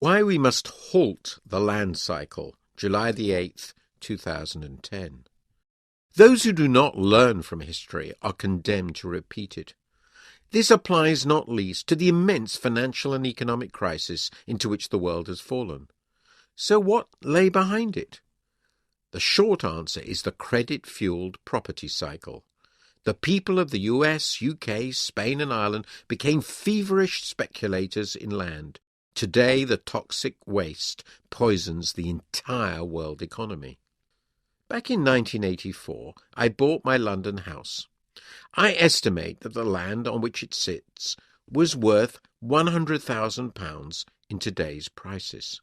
Why we must halt the land cycle, July the 8th, 2010. Those who do not learn from history are condemned to repeat it. This applies not least to the immense financial and economic crisis into which the world has fallen. So what lay behind it? The short answer is the credit-fueled property cycle. The people of the US, UK, Spain and Ireland became feverish speculators in land. Today, the toxic waste poisons the entire world economy. Back in 1984, I bought my London house. I estimate that the land on which it sits was worth £100,000 in today's prices.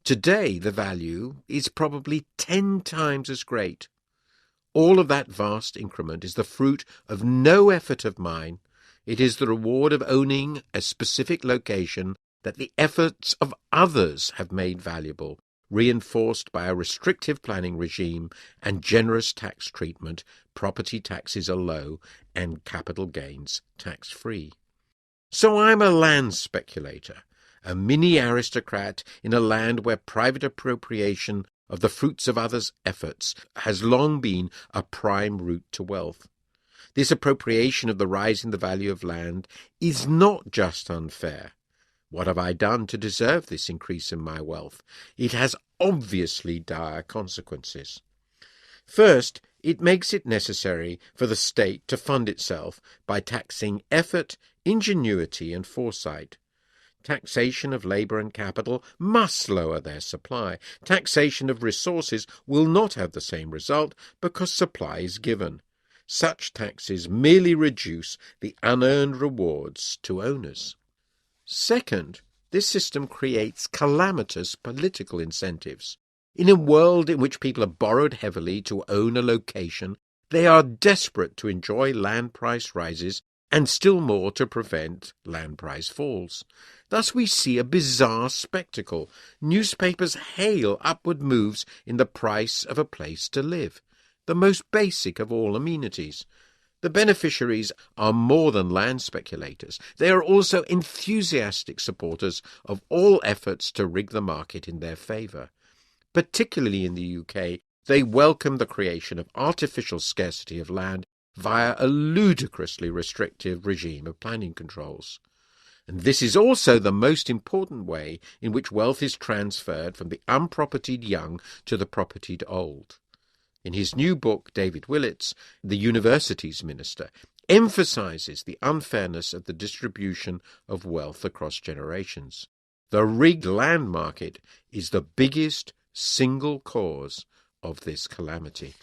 Today, the value is probably 10 times as great. All of that vast increment is the fruit of no effort of mine. It is the reward of owning a specific location that the efforts of others have made valuable, reinforced by a restrictive planning regime and generous tax treatment. Property taxes are low and capital gains tax-free. So I'm a land speculator, a mini-aristocrat in a land where private appropriation of the fruits of others' efforts has long been a prime route to wealth. This appropriation of the rise in the value of land is not just unfair. What have I done to deserve this increase in my wealth? It has obviously dire consequences. First, it makes it necessary for the state to fund itself by taxing effort, ingenuity and foresight. Taxation of labour and capital must lower their supply. Taxation of resources will not have the same result because supply is given. Such taxes merely reduce the unearned rewards to owners. Second, this system creates calamitous political incentives. In a world in which people have borrowed heavily to own a location, they are desperate to enjoy land price rises and still more to prevent land price falls. Thus we see a bizarre spectacle. Newspapers hail upward moves in the price of a place to live, the most basic of all amenities. The beneficiaries are more than land speculators. They are also enthusiastic supporters of all efforts to rig the market in their favour. Particularly in the UK, they welcome the creation of artificial scarcity of land via a ludicrously restrictive regime of planning controls. And this is also the most important way in which wealth is transferred from the unpropertied young to the propertied old. In his new book, David Willetts, the Universities Minister, emphasises the unfairness of the distribution of wealth across generations. The rigged land market is the biggest single cause of this calamity.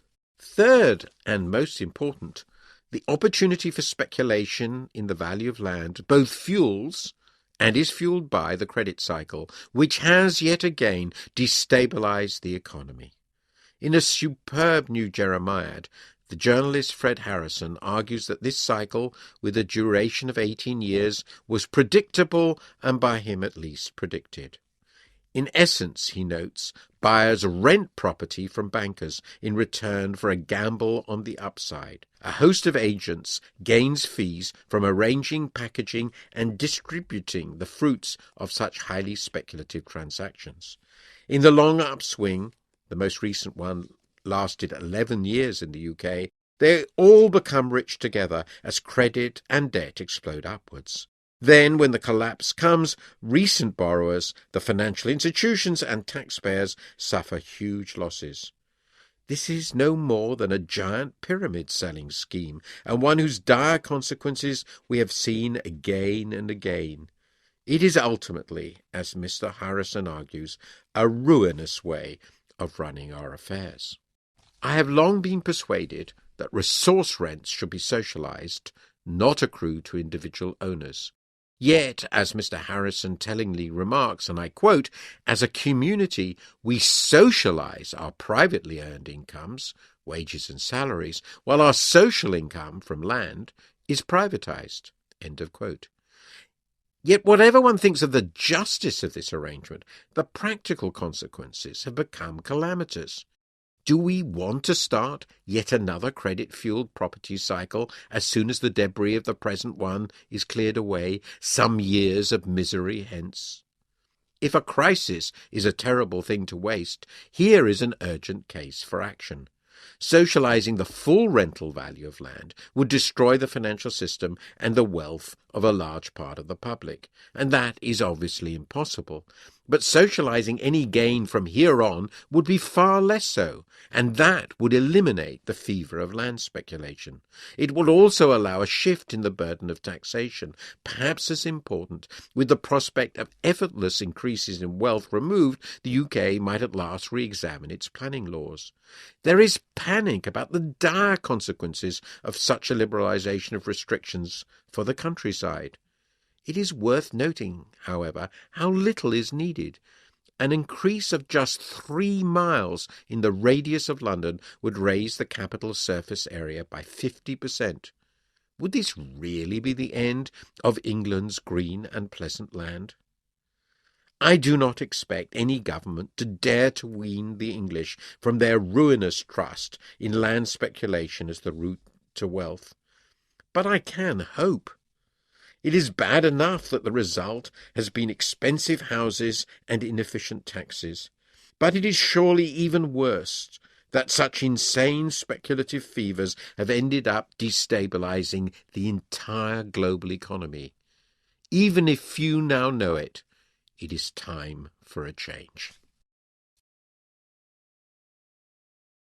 Third, and most important, the opportunity for speculation in the value of land both fuels and is fueled by the credit cycle, which has yet again destabilized the economy. In a superb new Jeremiad, the journalist Fred Harrison argues that this cycle, with a duration of 18 years, was predictable and by him at least predicted. In essence, he notes, buyers rent property from bankers in return for a gamble on the upside. A host of agents gains fees from arranging, packaging, and distributing the fruits of such highly speculative transactions. In the long upswing, the most recent one lasted 11 years in the UK, they all become rich together as credit and debt explode upwards. Then, when the collapse comes, recent borrowers, the financial institutions and taxpayers suffer huge losses. This is no more than a giant pyramid-selling scheme, and one whose dire consequences we have seen again and again. It is ultimately, as Mr. Harrison argues, a ruinous way of running our affairs. I have long been persuaded that resource rents should be socialised, not accrue to individual owners. Yet, as Mr. Harrison tellingly remarks, and I quote, as a community, we socialise our privately earned incomes, wages and salaries, while our social income from land is privatised. End of quote. Yet whatever one thinks of the justice of this arrangement, the practical consequences have become calamitous. Do we want to start yet another credit-fueled property cycle as soon as the debris of the present one is cleared away, some years of misery hence? If a crisis is a terrible thing to waste, here is an urgent case for action. Socializing the full rental value of land would destroy the financial system and the wealth of a large part of the public, and that is obviously impossible. But socializing any gain from here on would be far less so, and that would eliminate the fever of land speculation. It would also allow a shift in the burden of taxation, perhaps as important. With the prospect of effortless increases in wealth removed, the UK might at last re-examine its planning laws. There is panic about the dire consequences of such a liberalisation of restrictions for the countryside. It is worth noting, however, how little is needed. An increase of just 3 miles in the radius of London would raise the capital surface area by 50%. Would this really be the end of England's green and pleasant land? I do not expect any government to dare to wean the English from their ruinous trust in land speculation as the route to wealth. But I can hope. It is bad enough that the result has been expensive houses and inefficient taxes, but it is surely even worse that such insane speculative fevers have ended up destabilizing the entire global economy. Even if few now know it, it is time for a change.